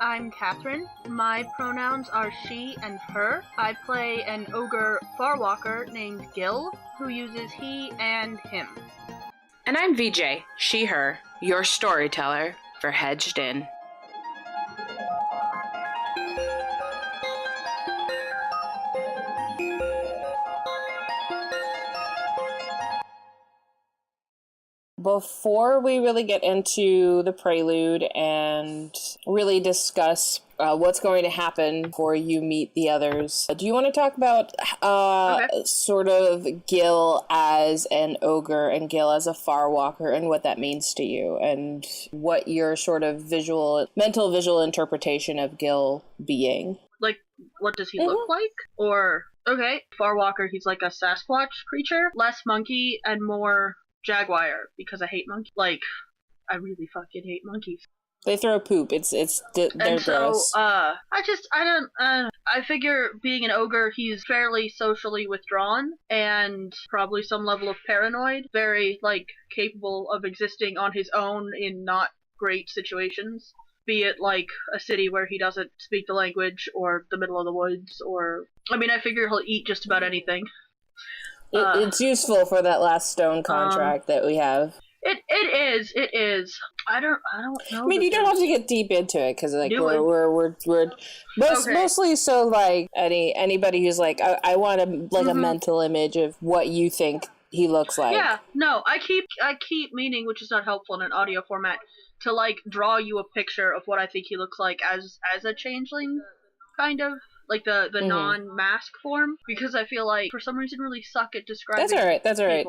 I'm Catherine. My pronouns are she and her. I play an ogre Farwalker named Gill, who uses he and him. And I'm VJ, she, her, your storyteller for Hedged In. Before we really get into the prelude and really discuss what's going to happen before you meet the others, do you want to talk about sort of Gill as an ogre and Gill as a Farwalker and what that means to you and what your sort of mental visual interpretation of Gill being? Like, what does he look like? Or, okay, Farwalker, he's like a Sasquatch creature, less monkey and more jaguar, because I hate monkeys. Like, I really fucking hate monkeys. They throw poop. They're gross. I figure being an ogre, he's fairly socially withdrawn and probably some level of paranoid, very, like, capable of existing on his own in not great situations. Be it, like, a city where he doesn't speak the language, or the middle of the woods, or... I mean, I figure he'll eat just about anything. It's useful for that last stone contract that we have. It is. I don't know. I mean, you don't have to get deep into it because like we're mostly so like anybody who's like I want a mental image of what you think he looks like. Yeah, no, I keep meaning, which is not helpful in an audio format, to like draw you a picture of what I think he looks like as a changeling, kind of. Like the non-mask form, because I feel like for some reason really suck at describing. That's all right.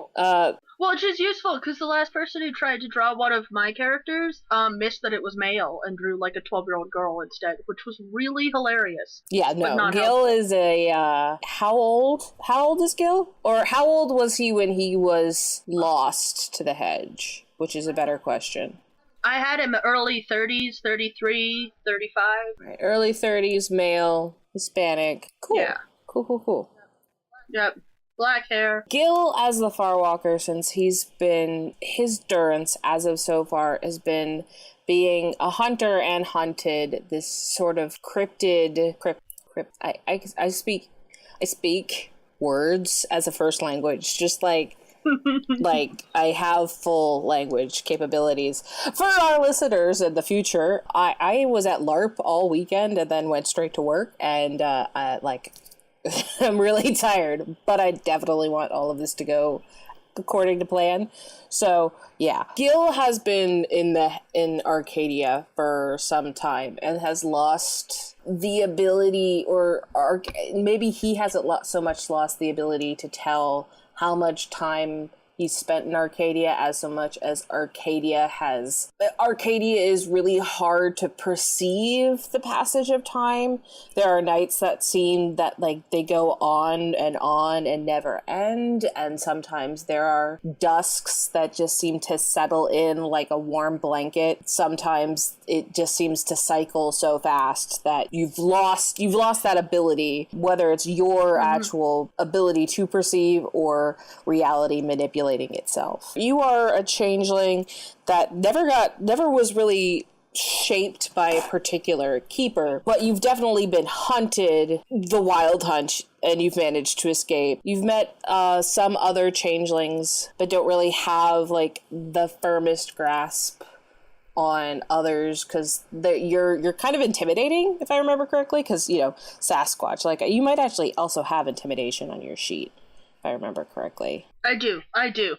Well, it's just useful because the last person who tried to draw one of my characters missed that it was male and drew like a 12-year-old girl instead, which was really hilarious. Yeah, no. Gill is a how old? How old is Gill? Or how old was he when he was lost to the hedge? Which is a better question. I had him early 30s, 33, 35. Right, early 30s, male, Hispanic. Cool. Yeah. Cool. Yep. Black hair. Gill as the Farwalker, since his durance as of so far has been being a hunter and hunted, this sort of I speak words as a first language, just like like I have full language capabilities. For our listeners in the future, I was at LARP all weekend and then went straight to work, and I'm really tired, but I definitely want all of this to go according to plan. So yeah, Gill has been in Arcadia for some time and has lost the ability, or maybe he hasn't so much lost the ability to tell how much time he's spent in Arcadia as so much as Arcadia has. Arcadia is really hard to perceive the passage of time. There are nights that seem that like they go on and never end, and sometimes there are dusks that just seem to settle in like a warm blanket. Sometimes it just seems to cycle so fast that you've lost that ability, whether it's your actual ability to perceive or reality manipulating itself. You are a changeling that never was really shaped by a particular keeper, but you've definitely been hunted, the wild hunt, and you've managed to escape. You've met some other changelings, but don't really have like the firmest grasp on others because you're kind of intimidating, if I remember correctly, because Sasquatch, like you might actually also have intimidation on your sheet, if I remember correctly. I do.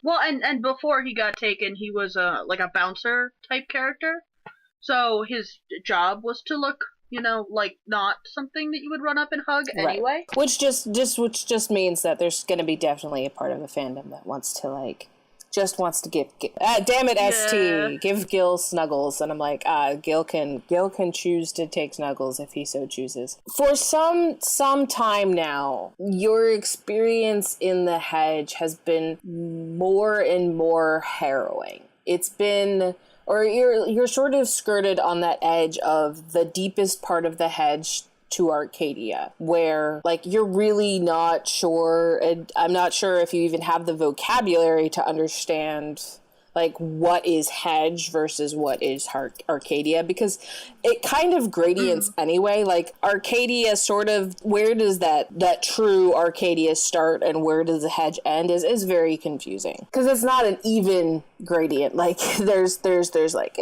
Well, and before he got taken, he was like a bouncer type character. So his job was to look, like not something that you would run up and hug anyway. Right. Which just means that there's going to be definitely a part of the fandom that wants to give damn it, yeah. ST, give Gill snuggles. And I'm like, Gill can choose to take snuggles if he so chooses. For some time now, your experience in the hedge has been more and more harrowing. It's been, or you're sort of skirted on that edge of the deepest part of the hedge to Arcadia, where like you're really not sure, and I'm not sure if you even have the vocabulary to understand like what is Hedge versus what is Arcadia, because it kind of gradients anyway. Like Arcadia sort of, where does that true Arcadia start and where does the Hedge end is very confusing, because it's not an even gradient. Like there's like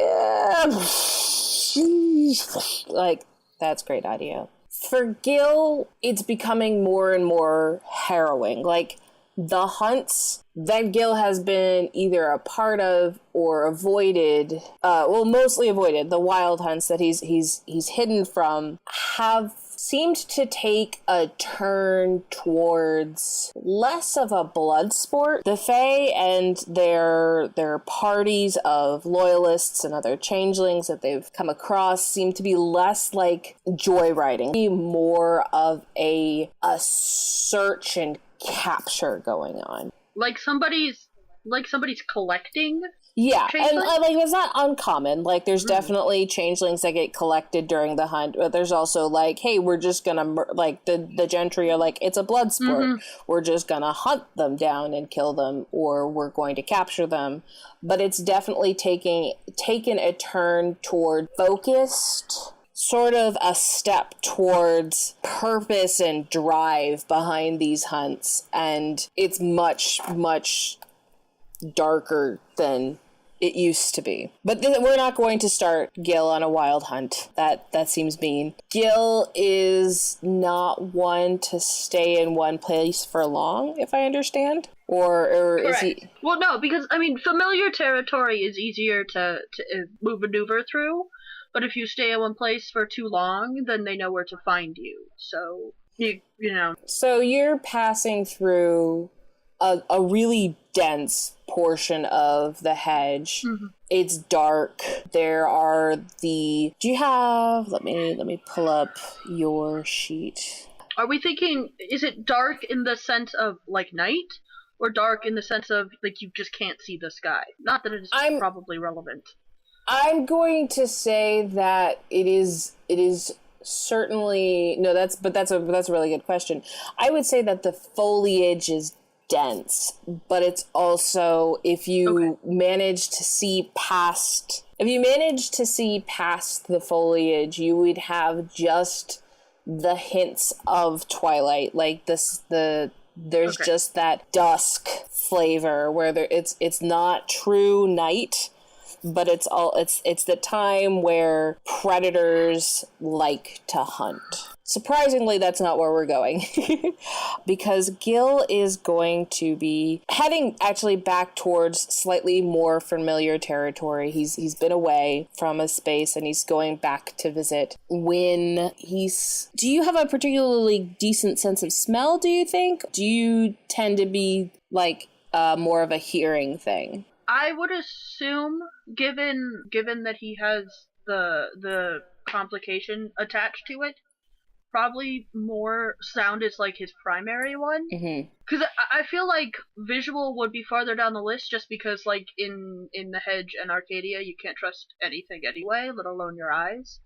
like that's great audio. For Gill, it's becoming more and more harrowing. Like the hunts that Gill has been either a part of or avoided, mostly avoided, the wild hunts that he's hidden from, have seemed to take a turn towards less of a blood sport. The Fae and their parties of loyalists and other changelings that they've come across seem to be less like joyriding, be more of a search and capture going on. Like somebody's collecting. Yeah, changelings? and like it's not uncommon. Like there's definitely changelings that get collected during the hunt, but there's also like, hey, we're just gonna like the gentry are like, it's a blood sport. We're just gonna hunt them down and kill them, or we're going to capture them. But it's definitely taken a turn toward focused, sort of a step towards purpose and drive behind these hunts, and it's much, much darker than it used to be. But we're not going to start Gill on a wild hunt. That seems mean. Gill is not one to stay in one place for long, if I understand. Or is he... Well, no, because, I mean, familiar territory is easier to maneuver through, but if you stay in one place for too long, then they know where to find you. So, you know. So you're passing through a really dense portion of the hedge. It's dark. There are do you have, let me pull up your sheet. Are we thinking, is it dark in the sense of like night, or dark in the sense of like you just can't see the sky? Not that it is probably relevant. I'm going to say that it is certainly, no, that's a really good question. I would say that the foliage is dense, but it's also, if you manage to see past the foliage, you would have just the hints of twilight, like there's just that dusk flavor where it's not true night, but it's the time where predators like to hunt. Surprisingly, that's not where we're going, because Gill is going to be heading actually back towards slightly more familiar territory. He's been away from a space, and he's going back to visit. Do you have a particularly decent sense of smell, do you think? Do you tend to be like more of a hearing thing? I would assume, given that he has the complication attached to it, probably more sound is like his primary one. Because I feel like visual would be farther down the list, just because like in the Hedge and Arcadia you can't trust anything anyway, let alone your eyes.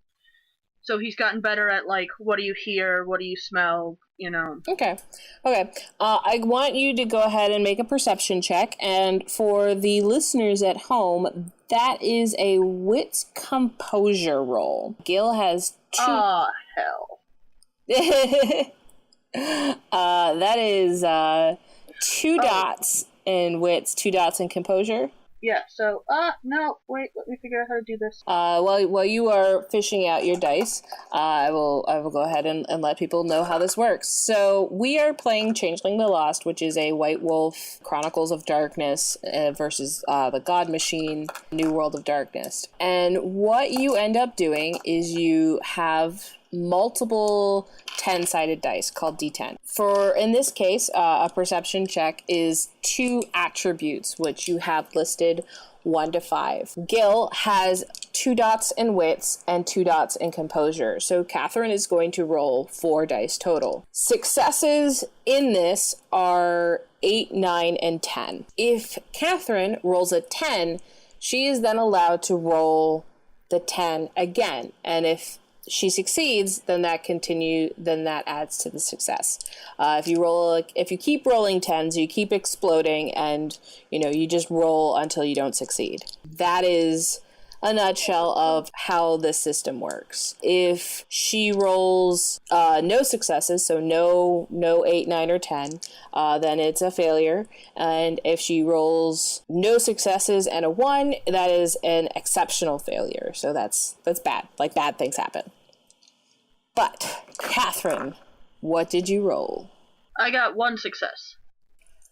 So he's gotten better at like, what do you hear, what do you smell, you know. Okay. I want you to go ahead and make a perception check, and for the listeners at home, that is a wits composure roll. Gill has 2. Oh, hell. That is 2 dots in wits, 2 dots in composure. Yeah, so, no, wait, let me figure out how to do this. While you are fishing out your dice, I will go ahead and let people know how this works. So, we are playing Changeling the Lost, which is a White Wolf Chronicles of Darkness versus the God Machine New World of Darkness. And what you end up doing is you have multiple 10-sided dice called D10. In this case, a perception check is 2 attributes, which you have listed 1 to 5. Gill has 2 dots in wits and 2 dots in composure. So Catherine is going to roll 4 dice total. Successes in this are 8, 9, and 10. If Catherine rolls a 10, she is then allowed to roll the 10 again. And if she succeeds, then that adds to the success. If you keep rolling 10s, you keep exploding, and you just roll until you don't succeed. That is a nutshell of how this system works. If she rolls no successes, so no 8, 9, or 10, then it's a failure. And if she rolls no successes and a 1, that is an exceptional failure. So that's bad. Like, bad things happen. But, Catherine, what did you roll? I got 1 success.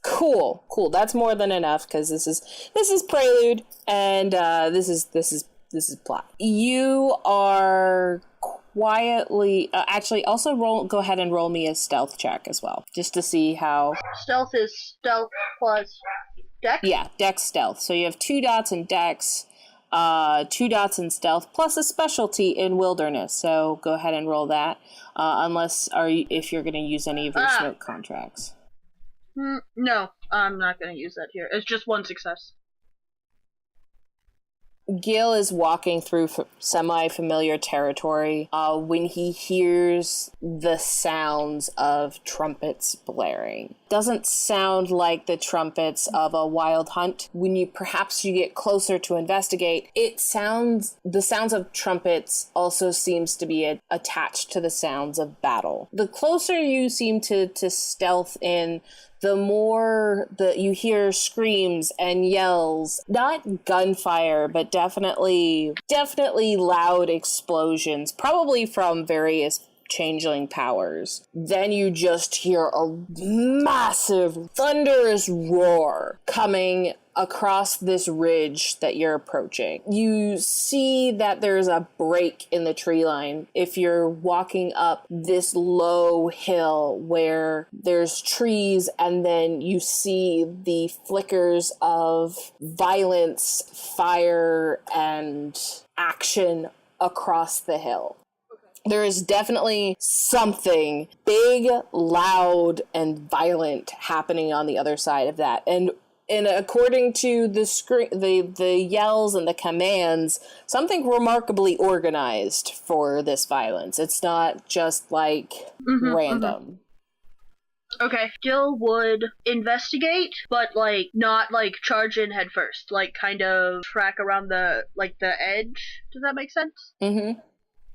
Cool. That's more than enough, because this is Prelude, and this is plot. You are quietly. Actually, also go ahead and roll me a stealth check as well, just to see how. Stealth is stealth plus dex. Yeah, dex stealth. So you have 2 dots in dex, 2 dots in stealth, plus a specialty in wilderness. So go ahead and roll that. If you're going to use any of your smoke contracts. No, I'm not going to use that here. It's just 1 success. Gill is walking through semi-familiar territory when he hears the sounds of trumpets blaring. Doesn't sound like the trumpets of a wild hunt. When you get closer to investigate, the sounds of trumpets also seems to be attached to the sounds of battle. The closer you seem to stealth in, the more that you hear screams and yells, not gunfire, but definitely loud explosions, probably from various changeling powers. Then you just hear a massive, thunderous roar coming across this ridge that you're approaching. You see that there's a break in the tree line if you're walking up this low hill where there's trees, and then you see the flickers of violence, fire, and action across the hill. There is definitely something big, loud, and violent happening on the other side of that. And according to the yells and the commands, something remarkably organized for this violence. It's not just like random. Okay, Gill would investigate, but not charge in head first. Kind of track around the edge. Does that make sense? Mm-hmm.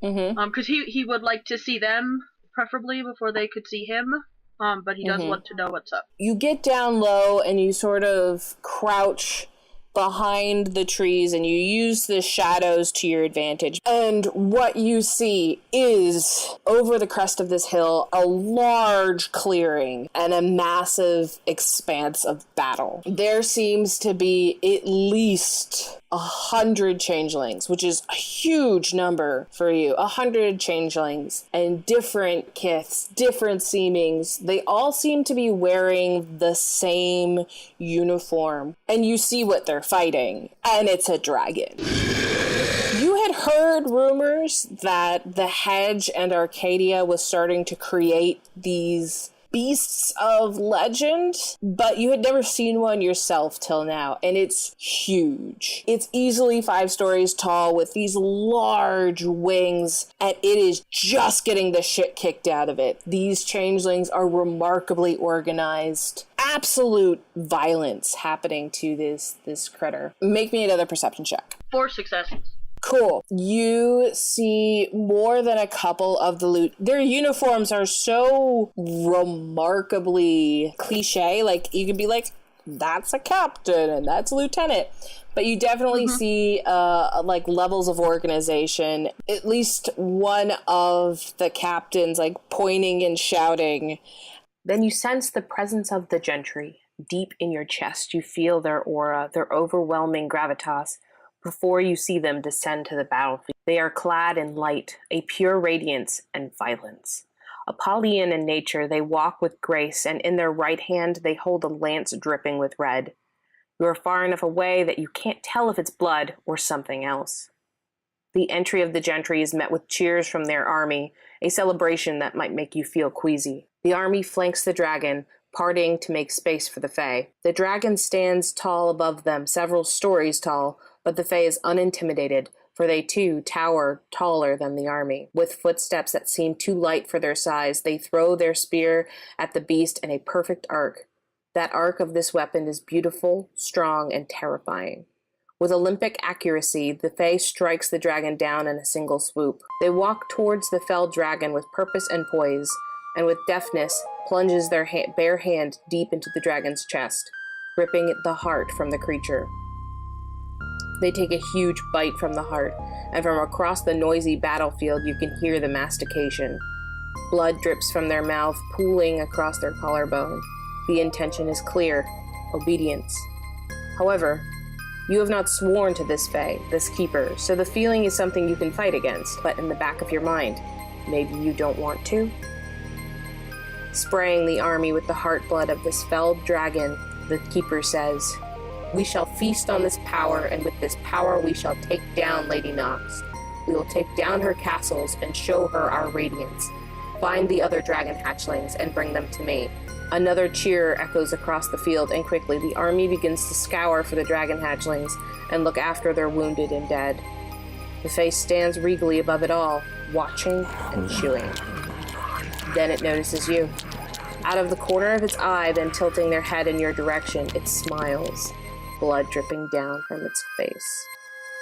Mm-hmm. Because he would like to see them, preferably before they could see him. But he does want to know what's up. You get down low and you sort of crouch behind the trees and you use the shadows to your advantage. And what you see is, over the crest of this hill, a large clearing and a massive expanse of battle. There seems to be at least 100 changelings, which is a huge number for you. 100 changelings and different kiths, different seemings. They all seem to be wearing the same uniform, and you see what they're fighting, and it's a dragon. You had heard rumors that the Hedge and Arcadia was starting to create these beasts of legend, but you had never seen one yourself till now, and it's huge. It's easily 5 stories tall with these large wings, and it is just getting the shit kicked out of it. These changelings are remarkably organized. Absolute violence happening to this critter. Make me another perception check. 4 successes. Cool. You see more than a couple of the loot. Their uniforms are so remarkably cliche. You could be like, that's a captain and that's a lieutenant. But you definitely see levels of organization. At least one of the captains pointing and shouting. Then you sense the presence of the gentry. Deep in your chest, you feel their aura, their overwhelming gravitas. Before you see them descend to the battlefield, they are clad in light, a pure radiance, and violence. Apollyon in nature, they walk with grace, and in their right hand they hold a lance dripping with red. You are far enough away that you can't tell if it's blood or something else. The entry of the gentry is met with cheers from their army, a celebration that might make you feel queasy. The army flanks the dragon, parting to make space for the Fae. The dragon stands tall above them, several stories tall, but the Fae is unintimidated, for they too tower taller than the army. With footsteps that seem too light for their size, they throw their spear at the beast in a perfect arc. That arc of this weapon is beautiful, strong, and terrifying. With Olympic accuracy, the Fae strikes the dragon down in a single swoop. They walk towards the felled dragon with purpose and poise, and with deftness plunges their bare hand deep into the dragon's chest, ripping the heart from the creature. They take a huge bite from the heart, and from across the noisy battlefield you can hear the mastication. Blood drips from their mouth, pooling across their collarbone. The intention is clear: obedience. However, you have not sworn to this Fae, this keeper, so the feeling is something you can fight against, but in the back of your mind, maybe you don't want to? Spraying the army with the heart blood of this felled dragon, the keeper says, "We shall feast on this power, and with this power we shall take down Lady Nox. We will take down her castles and show her our radiance. Find the other dragon hatchlings and bring them to me." Another cheer echoes across the field, and quickly the army begins to scour for the dragon hatchlings and look after their wounded and dead. The face stands regally above it all, watching and chewing. Then it notices you. Out of the corner of its eye, then tilting their head in your direction, it smiles, blood dripping down from its face.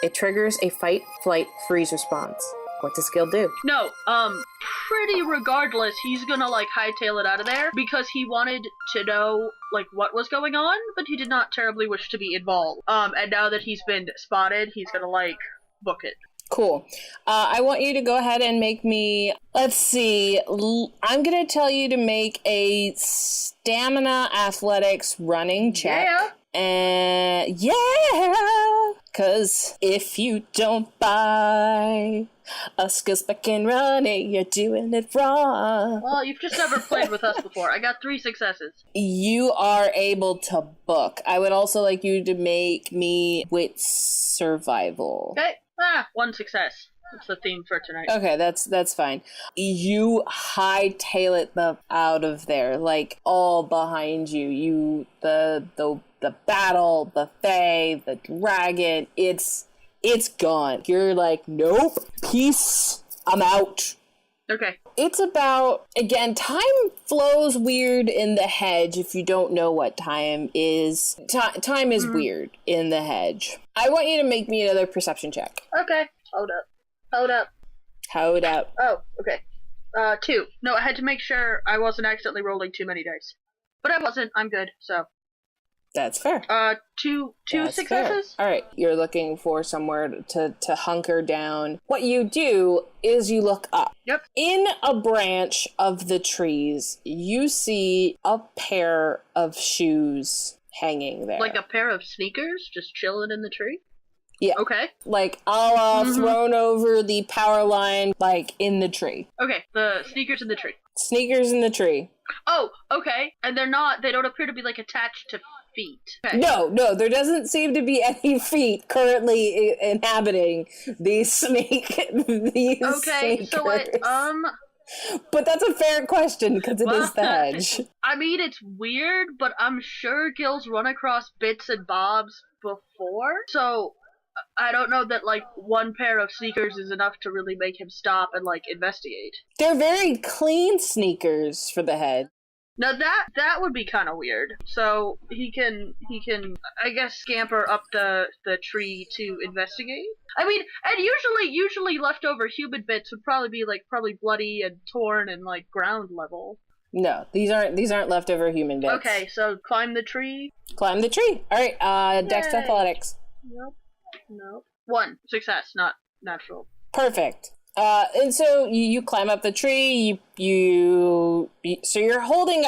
It triggers a fight, flight, freeze response. What does Gill do? No, pretty regardless, he's gonna, hightail it out of there, because he wanted to know, what was going on, but he did not terribly wish to be involved. And now that he's been spotted, he's gonna, book it. Cool. I want you to go ahead and make me, let's see, I'm gonna tell you to make a stamina athletics running check. Yeah! And yeah, cause if you don't buy a skill spec in running, you're doing it wrong. Well, you've just never played with us before. I got 3 successes. You are able to book. I would also like you to make me wit survival. Okay. 1 success. That's the theme for tonight. Okay, that's fine. You hightail it out of there, all behind you. The battle, the Fae, the dragon, it's gone. You're like, nope, peace, I'm out. Okay. It's about, again, time flows weird in the hedge if you don't know what time is. Time is weird in the hedge. I want you to make me another perception check. Okay. Hold up. Oh, okay. 2. No, I had to make sure I wasn't accidentally rolling too many dice. But I wasn't. I'm good, so. That's fair. 2 That's successes? Fair. All right. You're looking for somewhere to hunker down. What you do is you look up. Yep. In a branch of the trees, you see a pair of shoes hanging there. Like a pair of sneakers just chilling in the tree? Yeah. Okay. A la thrown over the power line, in the tree. Okay, the sneakers in the tree. Sneakers in the tree. Oh, okay. And they don't appear to be, attached to feet. Okay. No, there doesn't seem to be any feet currently inhabiting these Okay, sneakers. so But that's a fair question, because it is the hedge. I mean, it's weird, but I'm sure Gill's run across bits and bobs before, so I don't know that, one pair of sneakers is enough to really make him stop and, investigate. They're very clean sneakers for the head. Now that would be kind of weird. So he can I guess scamper up the tree to investigate. I mean, and usually leftover human bits would probably be probably bloody and torn and ground level. No, these aren't leftover human bits. Okay, so climb the tree. Climb the tree. All right, Dex Athletics. Nope. 1 success, not natural. Perfect. And so you climb up the tree. So you're holding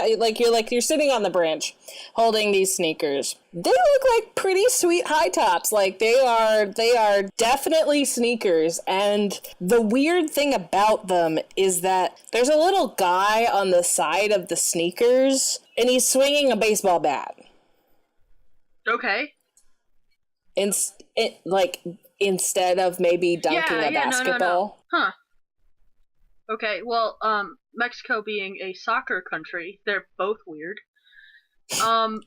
you're sitting on the branch, holding these sneakers. They look like pretty sweet high tops. They are definitely sneakers. And the weird thing about them is that there's a little guy on the side of the sneakers, and he's swinging a baseball bat. Okay. Instead of maybe dunking a basketball. No. Huh. Okay, well, Mexico being a soccer country, they're both weird. So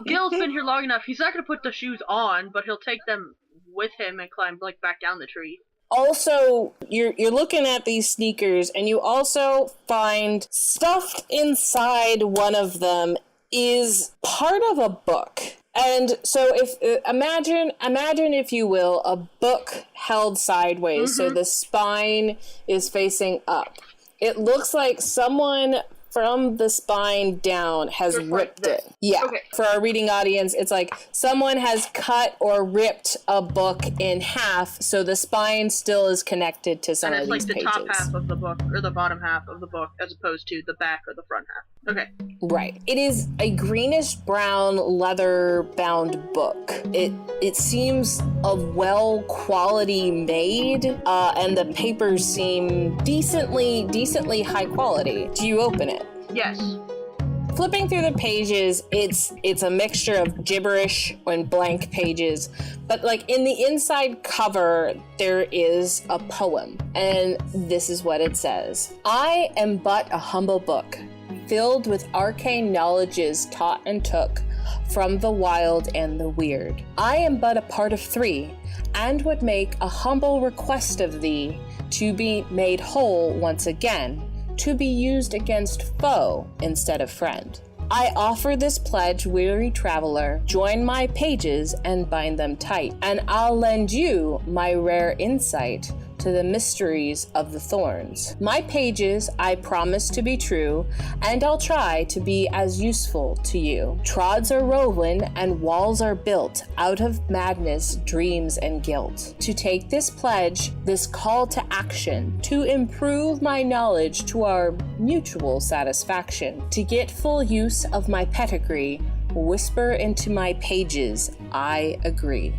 Gill's been here long enough, he's not gonna put the shoes on, but he'll take them with him and climb, like, back down the tree. Also, you're looking at these sneakers, and you also find stuffed inside one of them is part of a book. And so if imagine if you will, a book held sideways, so the spine is facing up. It looks like someone from the spine down has ripped it. Yeah. Okay. For our reading audience, it's like someone has cut or ripped a book in half, so the spine still is connected to some of these pages. And it's like the top half of the book, or the bottom half of the book, as opposed to the back or the front half. Okay. Right. It is a greenish-brown leather-bound book. It seems of well quality made, and the papers seem decently high quality. Do you open it? Yes. Flipping through the pages, it's a mixture of gibberish and blank pages, but like in the inside cover, there is a poem, and this is what it says. I am but a humble book, filled with arcane knowledges taught and took from the wild and the weird. I am but a part of three, and would make a humble request of thee to be made whole once again, to be used against foe instead of friend. I offer this pledge, weary traveler, join my pages and bind them tight, and I'll lend you my rare insight to the mysteries of the thorns. My pages I promise to be true, and I'll try to be as useful to you. Trods are rolling and walls are built out of madness, dreams, and guilt. To take this pledge, this call to action, to improve my knowledge to our mutual satisfaction, to get full use of my pedigree, whisper into my pages, I agree.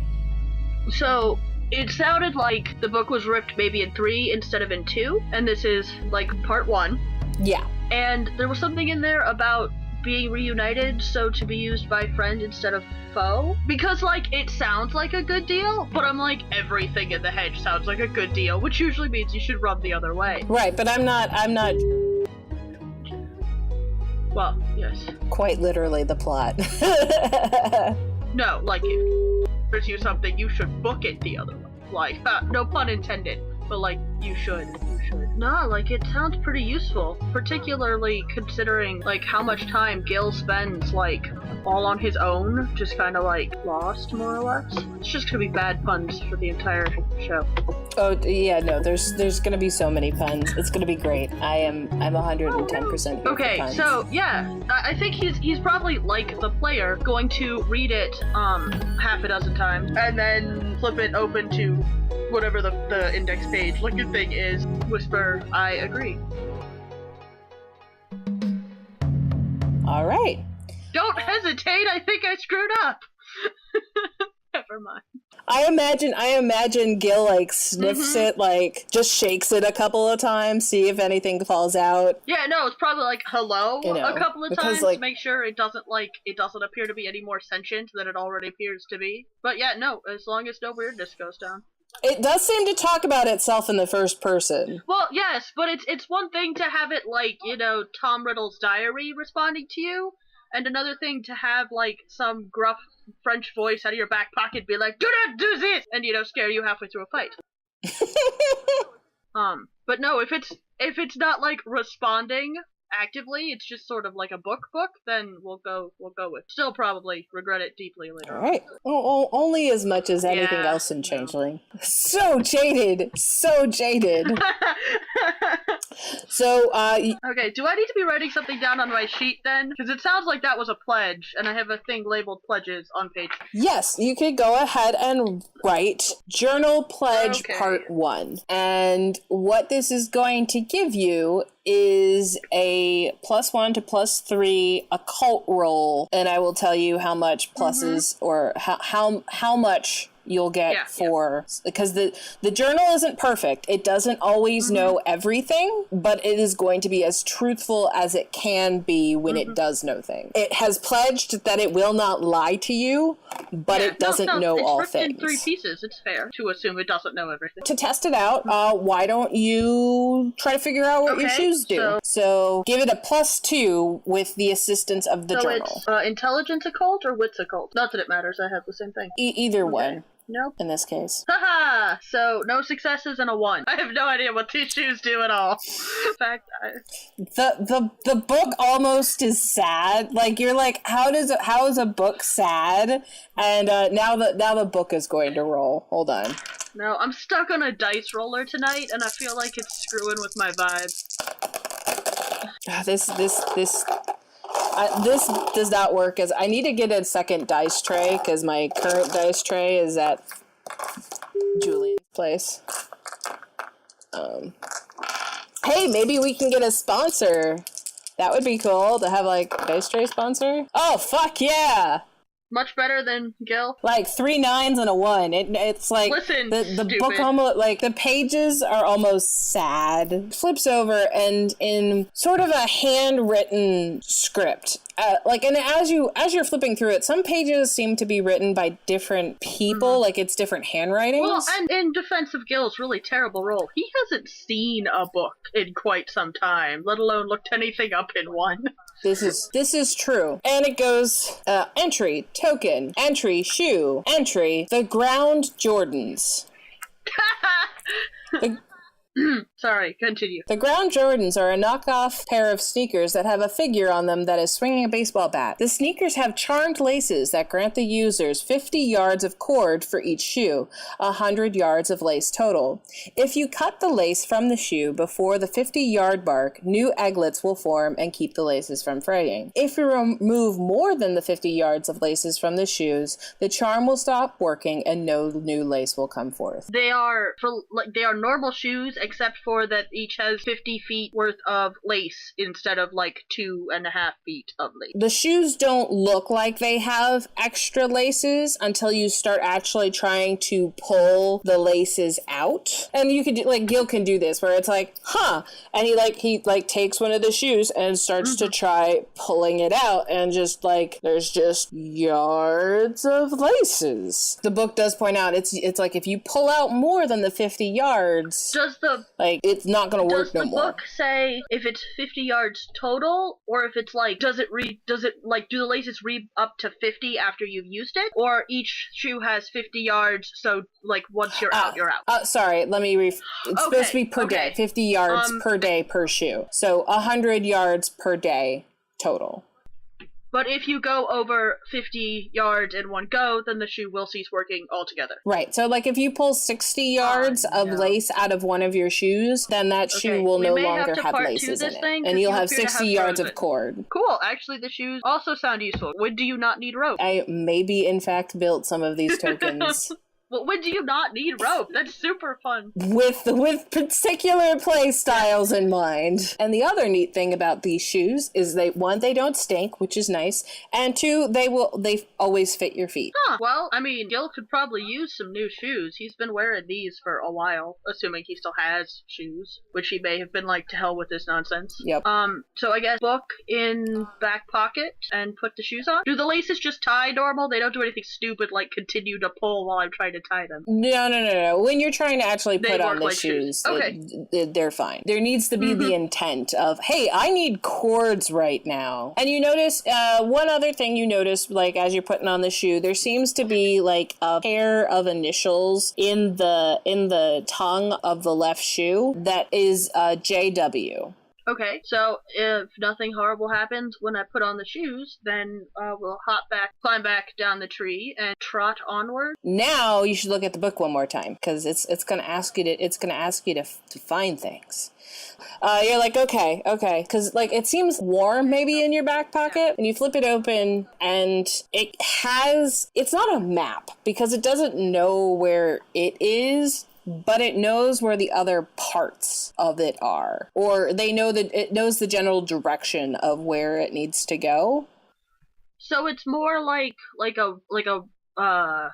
So, it sounded like the book was ripped maybe in 3 instead of in 2, and this is, like, part 1. Yeah. And there was something in there about being reunited, so to be used by friend instead of foe. Because, like, it sounds like a good deal, but I'm like, everything in the hedge sounds like a good deal, which usually means you should run the other way. Right, but I'm not... Well, yes. Quite literally the plot. No, like, if there's you something, you should book it the other way. Like, no pun intended, but like, you should. No, like, it sounds pretty useful, particularly considering, like, how much time Gill spends, like, all on his own, just kind of, like, lost, more or less. It's just gonna be bad puns for the entire show. Oh, yeah, no, there's gonna be so many puns. It's gonna be great. I'm 110% here Okay, for puns. so, yeah, I think he's probably, like the player, going to read it, half a dozen times, and then flip it open to whatever the index page looking thing is, whisper, I agree. All right. Don't hesitate, I think I screwed up. Never mind. I imagine Gill, like, sniffs it, like, just shakes it a couple of times, see if anything falls out. Yeah, no, it's probably like, hello, a couple of times, like, to make sure it doesn't appear to be any more sentient than it already appears to be. But yeah, no, as long as no weirdness goes down. It does seem to talk about itself in the first person. Well, yes, but it's one thing to have it, like, you know, Tom Riddle's diary responding to you, and another thing to have, like, some gruff French voice out of your back pocket be like, do not do this! And, you know, scare you halfway through a fight. But no, if it's not, like, responding actively, it's just sort of like a book, then we'll go with. Still probably regret it deeply later. All right. Well, only as much as anything else in Changeling. No. So jaded. So, okay, do I need to be writing something down on my sheet then? Because it sounds like that was a pledge, and I have a thing labeled pledges on page. Yes, you could go ahead and write Journal Pledge Part 1. And what this is going to give you is a +1 to +3 occult roll, and I will tell you how much pluses or how much you'll get because the journal isn't perfect. It doesn't always know everything, but it is going to be as truthful as it can be when it does know things. It has pledged that it will not lie to you, but it doesn't know all things. It's in 3 pieces. It's fair to assume it doesn't know everything. To test it out, why don't you try to figure out what your shoes do? So give it a +2 with the assistance of the journal. So it's intelligence occult or wits occult? Not that it matters. I have the same thing. Either one. Nope. in this case. Haha! So, no successes and a 1. I have no idea what these shoes do at all. In fact, The book almost is sad. Like, you're like, how is a book sad? And now the book is going to roll. Hold on. No, I'm stuck on a dice roller tonight, and I feel like it's screwing with my vibe. This does not work. As I need to get a second dice tray because my current dice tray is at Julian's place. Hey, maybe we can get a sponsor. That would be cool to have like a dice tray sponsor. Oh fuck yeah! Much better than Gill. Like 3 9s and a 1. It's like Listen, the book almost like the pages are almost sad. Flips over and in sort of a handwritten script. And as you're flipping through it, some pages seem to be written by different people, like it's different handwritings. Well, and in defense of Gill's really terrible role, he hasn't seen a book in quite some time, let alone looked anything up in one. This is true. And it goes, entry, token, entry, shoe, entry, the ground Jordans. Sorry, continue. The ground Jordans are a knockoff pair of sneakers that have a figure on them that is swinging a baseball bat. The sneakers have charmed laces that grant the users 50 yards of cord for each shoe, 100 yards of lace total. If you cut the lace from the shoe before the 50-yard mark, new eglets will form and keep the laces from fraying. If you remove more than the 50 yards of laces from the shoes, the charm will stop working and no new lace will come forth. They are normal shoes, except for that each has 50 feet worth of lace instead of like 2.5 feet of lace. The shoes don't look like they have extra laces until you start actually trying to pull the laces out. And you could do, like Gill can do this where it's like, and he takes one of the shoes and starts to try pulling it out and just like there's just yards of laces. The book does point out it's like if you pull out more than the 50 yards, it's not going to work no more. Does the book say if it's 50 yards total, or if it's like, do the laces read up to 50 after you've used it? Or each shoe has 50 yards, so like once you're out, you're out? Sorry, let me it's supposed to be per day. 50 yards per day per shoe. So 100 yards per day total. But if you go over 50 yards in one go, then the shoe will cease working altogether. Right. So, like, if you pull 60 yards of lace out of one of your shoes, then that shoe will no longer have laces in it. And you'll have 60 yards of cord. Cool. Actually, the shoes also sound useful. When do you not need rope? I maybe, in fact, built some of these tokens. Well, when do you not need rope? That's super fun. With particular play styles in mind. And the other neat thing about these shoes is they don't stink, which is nice, and 2, they always fit your feet. Well, I mean, Gill could probably use some new shoes. He's been wearing these for a while, assuming he still has shoes, which he may have been like, to hell with this nonsense. Yep. So I guess book in back pocket and put the shoes on. Do the laces just tie normal? They don't do anything stupid like continue to pull while I'm trying to tie them. No. When you're trying to actually put on the shoes, they're fine. There needs to be the intent of, hey, I need cords right now. And you notice, one other thing you notice, like, as you're putting on the shoe, there seems to be, like, a pair of initials in the tongue of the left shoe that is JW. Okay, so if nothing horrible happens when I put on the shoes, then we'll climb back down the tree, and trot onward. Now you should look at the book one more time, because it's going to ask you to find things. You're like, okay, because like it seems warm maybe in your back pocket, and you flip it open, and it's not a map because it doesn't know where it is. But it knows where the other parts of it are. Or they know that it knows the general direction of where it needs to go. So it's more like a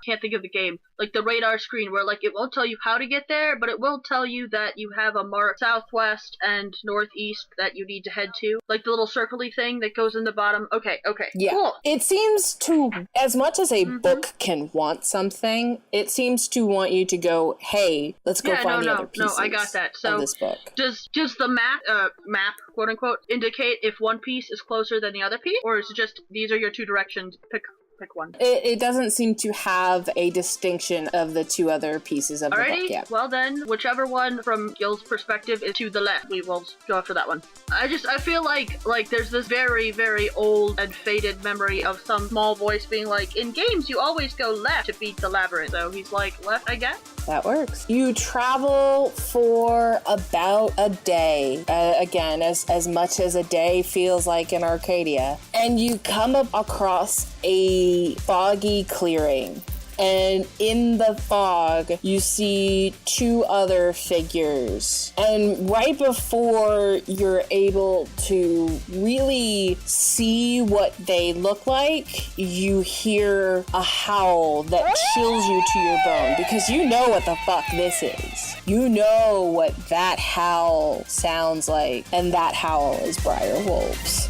can't think of the game, like the radar screen where like it won't tell you how to get there, but it will tell you that you have a mark southwest and northeast that you need to head to, like the little circly thing that goes in the bottom. Okay, yeah. Cool. It seems to, as much as a book can want something, it seems to want you to go, hey, let's go find the other pieces. No, I got that. So of this book. Does the map, quote unquote, indicate if one piece is closer than the other piece, or is it just these are your two directions, pick pick one. It doesn't seem to have a distinction of the two other pieces of the book yet. Well then, whichever one from Gill's perspective is to the left, we will go after that one. I feel like there's this very, very old and faded memory of some small voice being like, in games you always go left to beat the labyrinth. So he's like, left, I guess? That works. You travel for about a day. Again, as much as a day feels like in Arcadia. And you come up across a foggy clearing. And in the fog, you see two other figures. And right before you're able to really see what they look like, you hear a howl that chills you to your bone, because you know what the fuck this is. You know what that howl sounds like, and that howl is Briar Wolves.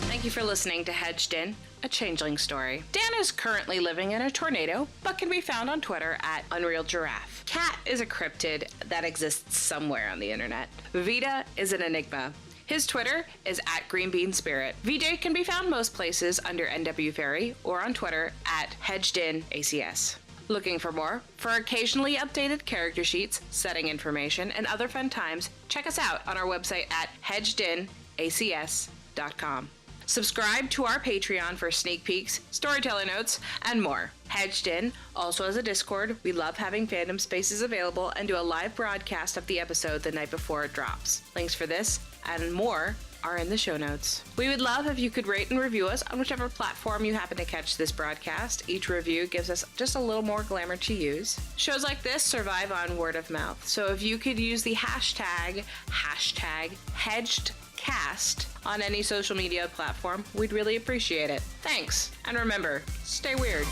Thank you for listening to Hedged In, a Changeling story. Dan is currently living in a tornado, but can be found on Twitter at Unreal Giraffe. Cat is a cryptid that exists somewhere on the internet. Vita is an enigma. His Twitter is at GreenBeanSpirit. VJ can be found most places under NW Fairy or on Twitter at HedgedInACS. Looking for more? For occasionally updated character sheets, setting information, and other fun times, check us out on our website at hedgedinacs.com. Subscribe to our Patreon for sneak peeks, storyteller notes, and more. Hedged In also has a Discord. We love having fandom spaces available and do a live broadcast of the episode the night before it drops. Links for this and more are in the show notes. We would love if you could rate and review us on whichever platform you happen to catch this broadcast. Each review gives us just a little more glamour to use. Shows like this survive on word of mouth, so if you could use the hashtag HedgedCast on any social media platform, we'd really appreciate it. Thanks, and remember, stay weird.